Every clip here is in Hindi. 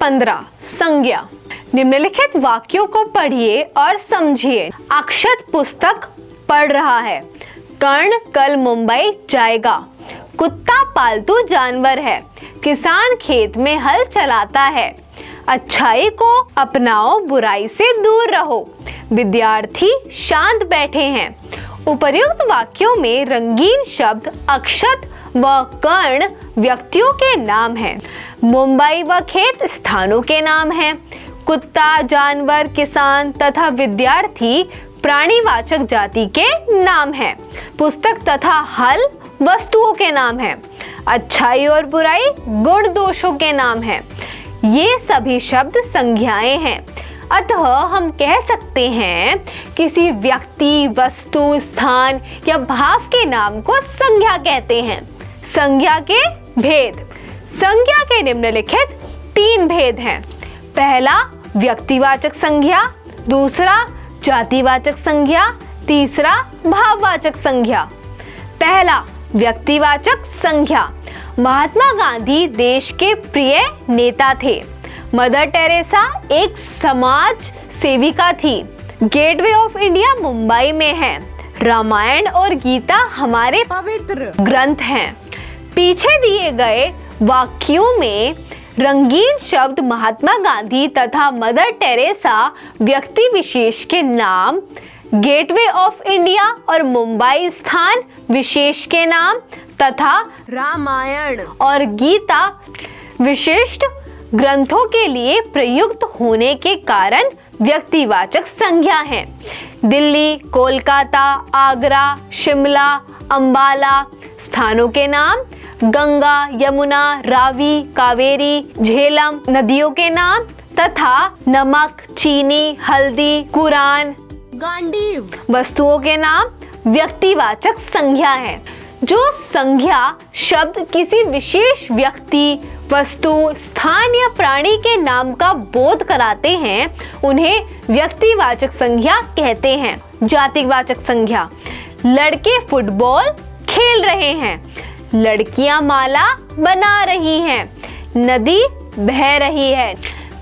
15 संज्ञा। निम्नलिखित वाक्यों को पढ़िए और समझिए। अक्षत पुस्तक पढ़ रहा है। कर्ण कल मुंबई जाएगा। कुत्ता पालतू जानवर है। किसान खेत में हल चलाता है। अच्छाई को अपनाओ, बुराई से दूर रहो। विद्यार्थी शांत बैठे हैं। उपर्युक्त वाक्यों में रंगीन शब्द अक्षत व कर्ण व्यक्तियों के नाम हैं। मुंबई व खेत स्थानों के नाम हैं। कुत्ता, जानवर, किसान तथा विद्यार्थी प्राणीवाचक जाति के नाम हैं। पुस्तक तथा हल वस्तुओं के नाम हैं। अच्छाई और बुराई गुण दोषों के नाम हैं। ये सभी शब्द संज्ञाएं हैं। अतः हम कह सकते हैं किसी व्यक्ति, वस्तु, स्थान या भाव के नाम को संज्ञा कहते हैं। संज्ञा के भेद। संज्ञा के निम्नलिखित 3 भेद हैं। पहला व्यक्तिवाचक संज्ञा, दूसरा जातिवाचक संज्ञा, तीसरा भाववाचक संज्ञा। पहला व्यक्तिवाचक संज्ञा। महात्मा गांधी देश के प्रिय नेता थे। मदर टेरेसा एक समाज सेविका थी। गेटवे ऑफ इंडिया मुंबई में है। रामायण और गीता हमारे पवित्र ग्रंथ हैं। पीछे दिए गए वाक्यों में रंगीन शब्द महात्मा गांधी तथा मदर टेरेसा व्यक्ति विशेष के नाम, गेटवे ऑफ इंडिया और मुंबई स्थान विशेष के नाम तथा रामायण और गीता विशिष्ट ग्रंथों के लिए प्रयुक्त होने के कारण व्यक्तिवाचक संज्ञा हैं। दिल्ली, कोलकाता, आगरा, शिमला, अंबाला स्थानों के नाम, गंगा, यमुना, रावी, कावेरी, झेलम नदियों के नाम तथा नमक, चीनी, हल्दी, कुरान, गांडीव वस्तुओं के नाम व्यक्तिवाचक संज्ञा है। जो संज्ञा शब्द किसी विशेष व्यक्ति, वस्तु, स्थान या प्राणी के नाम का बोध कराते हैं उन्हें व्यक्तिवाचक संज्ञा कहते हैं। जातिवाचक संज्ञा। लड़के फुटबॉल खेल रहे हैं। लड़कियां माला बना रही हैं। नदी बह रही है।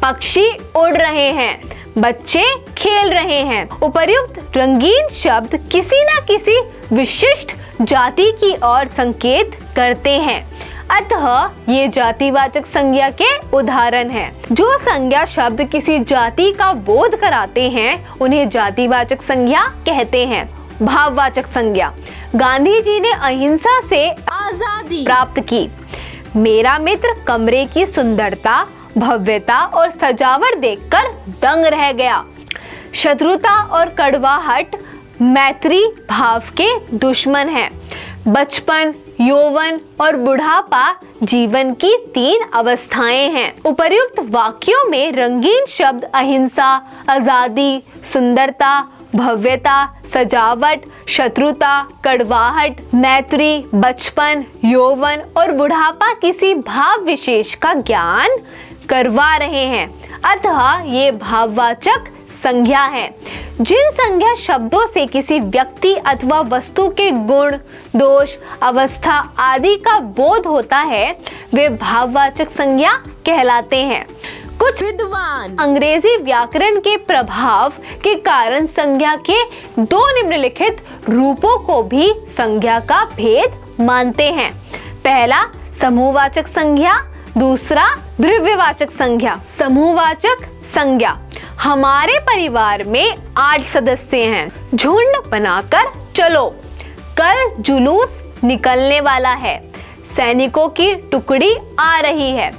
पक्षी उड़ रहे हैं। बच्चे खेल रहे हैं। उपर्युक्त रंगीन शब्द किसी न किसी विशिष्ट जाति की ओर संकेत करते हैं। अतः ये जातिवाचक संज्ञा के उदाहरण हैं। जो संज्ञा शब्द किसी जाति का बोध कराते हैं उन्हें जातिवाचक संज्ञा कहते हैं। भाववाचक संज्ञा। गांधी जी ने अहिंसा से आजादी प्राप्त की। मेरा मित्र कमरे की सुंदरता, भव्यता और सजावट देखकर दंग रह गया। शत्रुता और कड़वाहट मैत्री भाव के दुश्मन हैं। बचपन, यौवन और बुढ़ापा जीवन की 3 अवस्थाएं हैं। उपर्युक्त वाक्यों में रंगीन शब्द अहिंसा, आजादी, सुंदरता, भव्यता, सजावट, शत्रुता, कड़वाहट, मैत्री, बचपन, यौवन और बुढ़ापा किसी भाव विशेष का ज्ञान करवा रहे हैं। अतः ये भाववाचक संज्ञा है। जिन संज्ञा शब्दों से किसी व्यक्ति अथवा वस्तु के गुण, दोष, अवस्था आदि का बोध होता है वे भाववाचक संज्ञा कहलाते हैं। कुछ विद्वान अंग्रेजी व्याकरण के प्रभाव के कारण संज्ञा के 2 निम्नलिखित रूपों को भी संज्ञा का भेद मानते हैं। पहला समूहवाचक संज्ञा, दूसरा द्रव्यवाचक संज्ञा। समूहवाचक संज्ञा। हमारे परिवार में 8 सदस्य हैं। झुंड बनाकर चलो। कल जुलूस निकलने वाला है। सैनिकों की टुकड़ी आ रही है।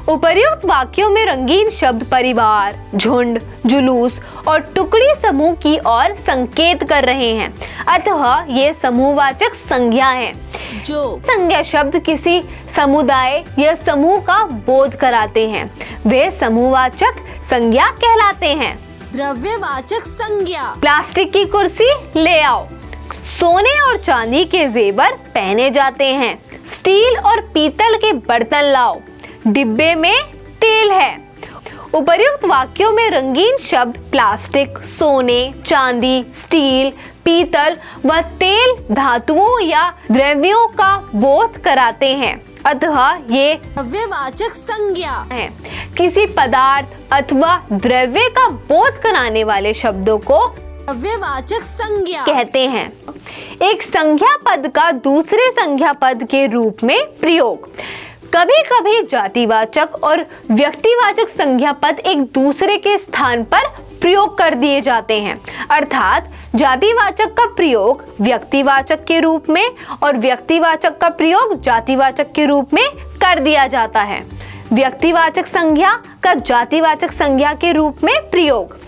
उपर्युक्त वाक्यों में रंगीन शब्द परिवार, झुंड, जुलूस और टुकड़ी समूह की ओर संकेत कर रहे हैं। अतः ये समूहवाचक संज्ञा है। जो संज्ञा शब्द किसी समुदाय या समूह का बोध कराते हैं वे समूहवाचक संज्ञा कहलाते हैं। द्रव्यवाचक संज्ञा। प्लास्टिक की कुर्सी ले आओ। सोने और चांदी के जेवर पहने जाते हैं। स्टील और पीतल के बर्तन लाओ। डिब्बे में तेल है। उपर्युक्त वाक्यों में रंगीन शब्द प्लास्टिक, सोने, चांदी, स्टील, पीतल व तेल धातुओं या द्रव्यों का बोध कराते हैं। अतः ये द्रव्यवाचक संज्ञा है। किसी पदार्थ अथवा द्रव्य का बोध कराने वाले शब्दों को द्रव्यवाचक संज्ञा कहते हैं। एक संज्ञा पद का दूसरे संज्ञा पद के रूप में प्रयोग। कभी कभी जातिवाचक और व्यक्तिवाचक संज्ञा पद एक दूसरे के स्थान पर प्रयोग कर दिए जाते हैं, अर्थात जातिवाचक का प्रयोग व्यक्तिवाचक के रूप में और व्यक्तिवाचक का प्रयोग जातिवाचक के रूप में कर दिया जाता है। व्यक्तिवाचक संज्ञा का जातिवाचक संज्ञा के रूप में प्रयोग।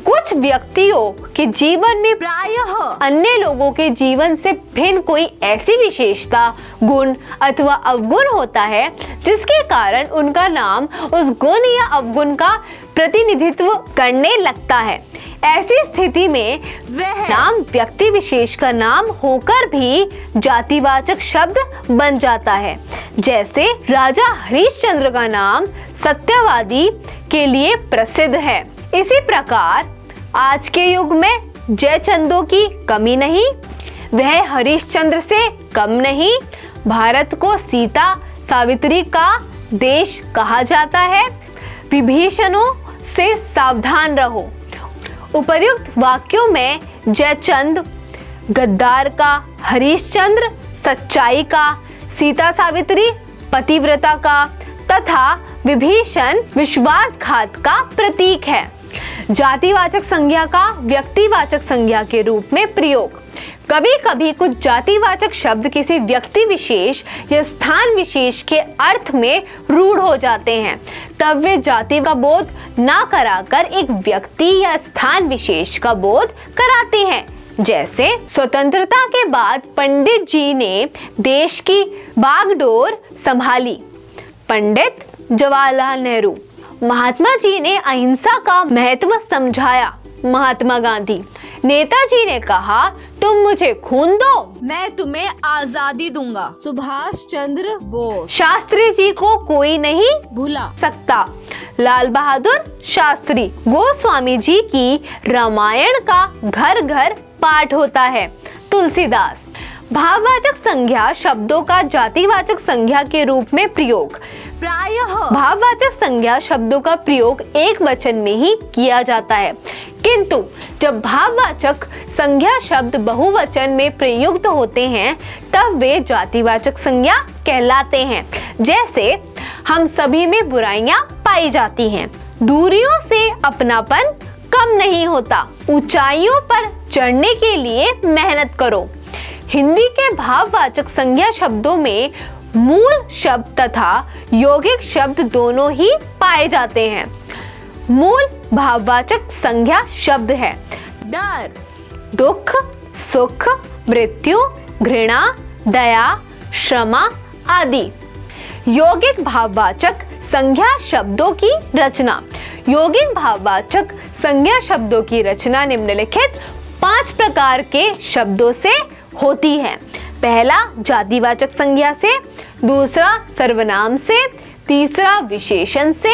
कुछ व्यक्तियों के जीवन में प्रायः अन्य लोगों के जीवन से भिन्न कोई ऐसी विशेषता, गुण अथवा अवगुण होता है जिसके कारण उनका नाम उस गुण या अवगुण का प्रतिनिधित्व करने लगता है। ऐसी स्थिति में वह नाम व्यक्ति विशेष का नाम होकर भी जातिवाचक शब्द बन जाता है। जैसे राजा हरिश्चंद्र का नाम सत्यवादी के लिए प्रसिद्ध है। इसी प्रकार आज के युग में जयचंदों की कमी नहीं, वह हरिश्चंद्र से कम नहीं। भारत को सीता सावित्री का देश कहा जाता है। विभीषणों से सावधान रहो। उपर्युक्त वाक्यों में जयचंद गद्दार का, हरिश्चंद्र सच्चाई का, सीता सावित्री पतिव्रता का तथा विभीषण विश्वासघात का प्रतीक है। जातिवाचक संज्ञा का व्यक्तिवाचक संज्ञा के रूप में प्रयोग। कभी कभी कुछ जातिवाचक शब्द किसी व्यक्ति विशेष या स्थान विशेष के अर्थ में रूढ़ हो जाते हैं, तब वे जाति का बोध ना कराकर एक व्यक्ति या स्थान विशेष का बोध कराते हैं। जैसे स्वतंत्रता के बाद पंडित जी ने देश की बागडोर संभाली। पंडित जवाहरलाल नेहरू। महात्मा जी ने अहिंसा का महत्व समझाया। महात्मा गांधी। नेताजी ने कहा, तुम मुझे खून दो, मैं तुम्हें आजादी दूंगा। सुभाष चंद्र बोस। शास्त्री जी को कोई नहीं भुला सकता। लाल बहादुर शास्त्री। गोस्वामी जी की रामायण का घर घर पाठ होता है। तुलसीदास। भाववाचक संज्ञा शब्दों का जातिवाचक संज्ञा के रूप में प्रयोग। प्रायः भाववाचक संज्ञा शब्दों का प्रयोग एक वचन में ही किया जाता है, किंतु जब भाववाचक संज्ञा शब्द बहुवचन में प्रयुक्त होते हैं तब वे जातिवाचक संज्ञा कहलाते हैं। जैसे हम सभी में बुराइयां पाई जाती हैं। दूरियों से अपनापन कम नहीं होता। ऊंचाइयों पर चढ़ने के लिए मेहनत करो। हिंदी के भाववाचक संज्ञा शब्दों में मूल शब्द तथा यौगिक शब्द दोनों ही पाए जाते हैं। मूल भाववाचक संज्ञा शब्द है डर, दुख, सुख, मृत्यु, घृणा, दया, क्षमा आदि। यौगिक भाववाचक संज्ञा शब्दों की रचना। यौगिक भाववाचक संज्ञा शब्दों की रचना निम्नलिखित 5 प्रकार के शब्दों से होती है। पहला जातिवाचक संज्ञा से, दूसरा सर्वनाम से, तीसरा विशेषण से,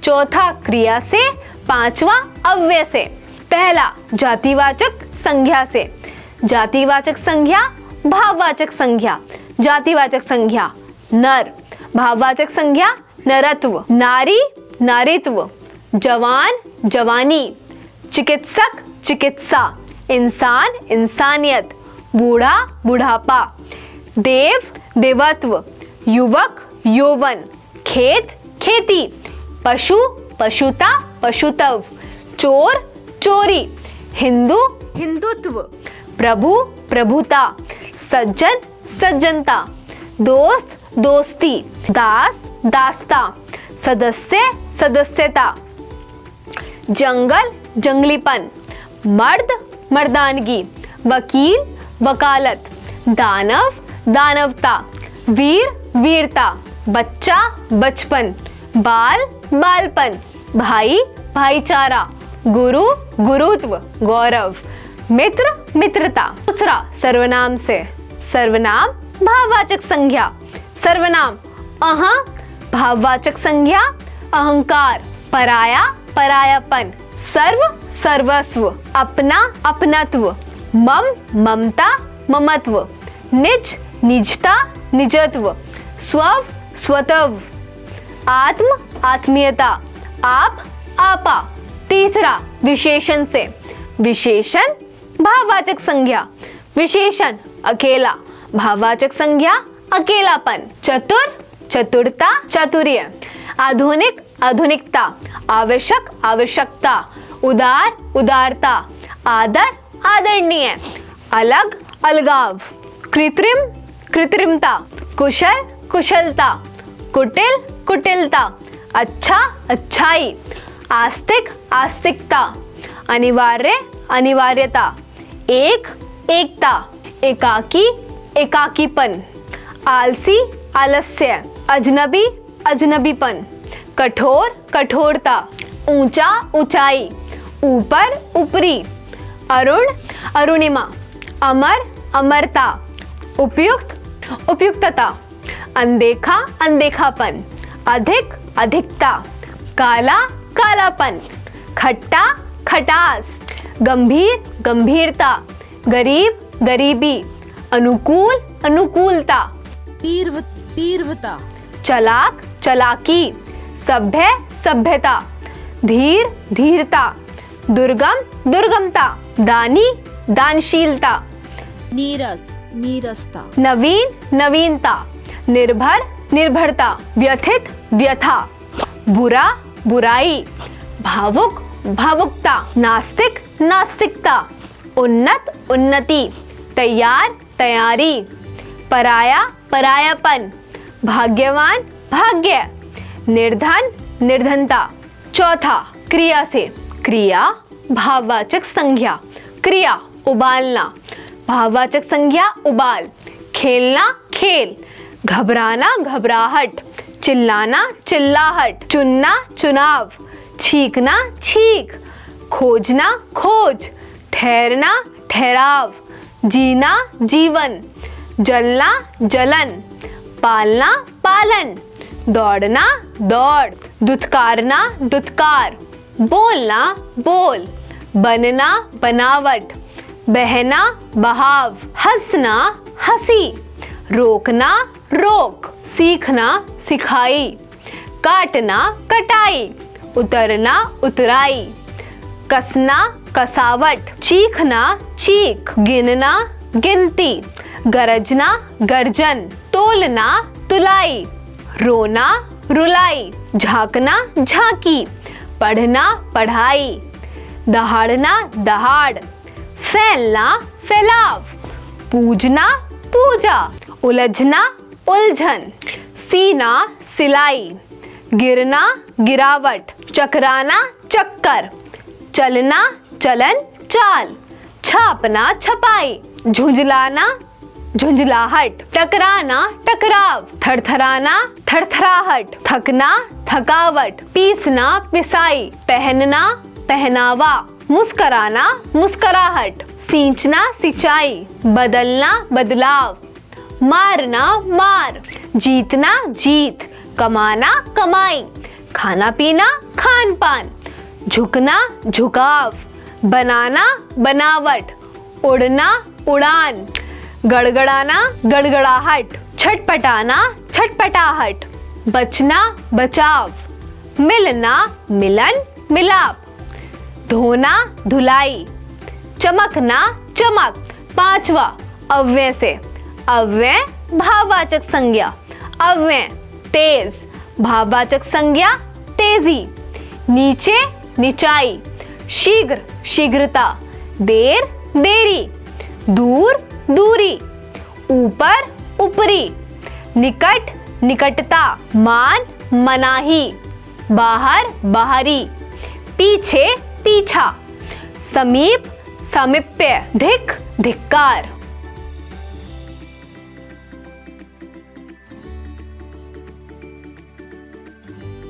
चौथा क्रिया से, पांचवा अव्यय से। पहला जातिवाचक संज्ञा से। जातिवाचक संज्ञा, भाववाचक संज्ञा। जातिवाचक संज्ञा नर, भाववाचक संज्ञा नरत्व, नारी नारित्व, जवान जवानी, चिकित्सक चिकित्सा, इंसान इंसानियत, बूढ़ा बुढ़ापा, देव देवत्व, युवक यौवन, खेत खेती, पशु पशुता पशुत्व, चोर चोरी, हिंदू हिंदुत्व, प्रभु प्रभुता, सज्जन सज्जनता, दोस्त दोस्ती, दास दासता, सदस्य सदस्यता, जंगल जंगलीपन, मर्द मर्दानगी, वकील वकालत, दानव दानवता, वीर वीरता, बच्चा बचपन, बाल बालपन, भाई भाईचारा, गुरु गुरुत्व गौरव, मित्र मित्रता। दूसरा सर्वनाम से। सर्वनाम भाववाचक संज्ञा। सर्वनाम अह, भाववाचक संज्ञा अहंकार, पराया परायापन, सर्व सर्वस्व, अपना अपनत्व, मम ममता ममत्व, निज निजता निजत्व, स्व स्वतव, आत्म आत्मीयता, आप आपा। तीसरा विशेषण से, विशेषण भाववाचक संज्ञा, विशेषण अकेला, भाववाचक संज्ञा अकेलापन। चतुर चतुरता चातुर्य, आधुनिक आधुनिकता, आवश्यक आवश्यकता, उदार उदारता, आदर आदरणीय, अलग अलगाव, कृत्रिम कृत्रिमता, कुशल कुशलता, कुटिल कुटिलता, अच्छा अच्छाई, आस्तिक आस्तिकता, अनिवार्य अनिवार्यता, एक एकता, एकाकी एकाकीपन, आलसी आलस्य, अजनबी अजनबीपन, कठोर कठोरता, ऊंचा ऊंचाई, ऊपर ऊपरी, अरुण अरुणिमा, अमर अमरता, उपयुक्त उपयुक्तता, अनदेखा अनदेखापन, अधिक अधिकता, काला कालापन, खट्टा खटास, गंभीर गंभीरता, गरीब गरीबी, अनुकूल अनुकूलता, तीव्रता, चलाक चलाकी, सभ्य सभ्यता, धीर धीरता, दुर्गम दुर्गमता, दानी दानशीलता, नीरसता, नवीन नवीनता, निर्भर निर्भरता, व्यथित व्यथा, बुरा बुराई, भावुक भावुकता, नास्तिक नास्तिकता, उन्नत उन्नति, तैयार तैयारी, पराया परायापन, भाग्यवान भाग्य, निर्धन निर्धनता। चौथा क्रिया से, क्रिया भाववाचक संज्ञा, क्रिया उबालना, भाववाचक संज्ञा उबाल, खेलना खेल, घबराना घबराहट, चिल्लाना चिल्लाहट, चुनना चुनाव, छींकना छींक, खोजना खोज, ठहरना ठहराव, जीना जीवन, जलना जलन, पालना पालन, दौड़ना दौड़, दुत्कारना दुत्कार, बोलना बोल, बनना बनावट, बहना बहाव, हंसना हंसी, रोकना रोक, सीखना सिखाई, काटना कटाई, उतरना उतराई, कसना कसावट, चीखना चीख, गिनना गिनती, गरजना गर्जन, तोलना तुलाई, रोना रुलाई, झांकना झांकी, पढ़ना पढ़ाई, दहाड़ना दहाड़, फैलना फैलाव, पूजना पूजा, उलझना उलझन, सीना सिलाई, गिरना गिरावट, चकराना चक्कर, चलना चलन चाल, छापना छपाई, झुंझलाना झुंझलाहट, टकराना टकराव, थरथराना थरथराहट, थकना थकावट, पीसना पिसाई, पहनना पहनावा, मुस्कराना मुस्कराहट, सींचना सिंचाई, बदलना बदलाव, मारना मार, जीतना जीत, कमाना कमाई, खाना पीना खान पान, झुकना झुकाव, बनाना बनावट, उड़ना उड़ान, गड़गड़ाना गड़गड़ाहट, छटपटाना छटपटाहट, बचना बचाव, मिलना मिलन मिलाप, धोना धुलाई, चमकना चमक। पांचवा अव्यय से, अव्यय भाववाचक संज्ञा, अव्यय तेज, भाववाचक संज्ञा तेजी, नीचे निचाई, शीघ्र शीघ्रता, देर देरी, दूर दूरी, ऊपर ऊपरी, निकट निकटता, मान मनाही, बाहर बाहरी, पीछे पीछा, समीप सामीप्य, धिक धिक्कार।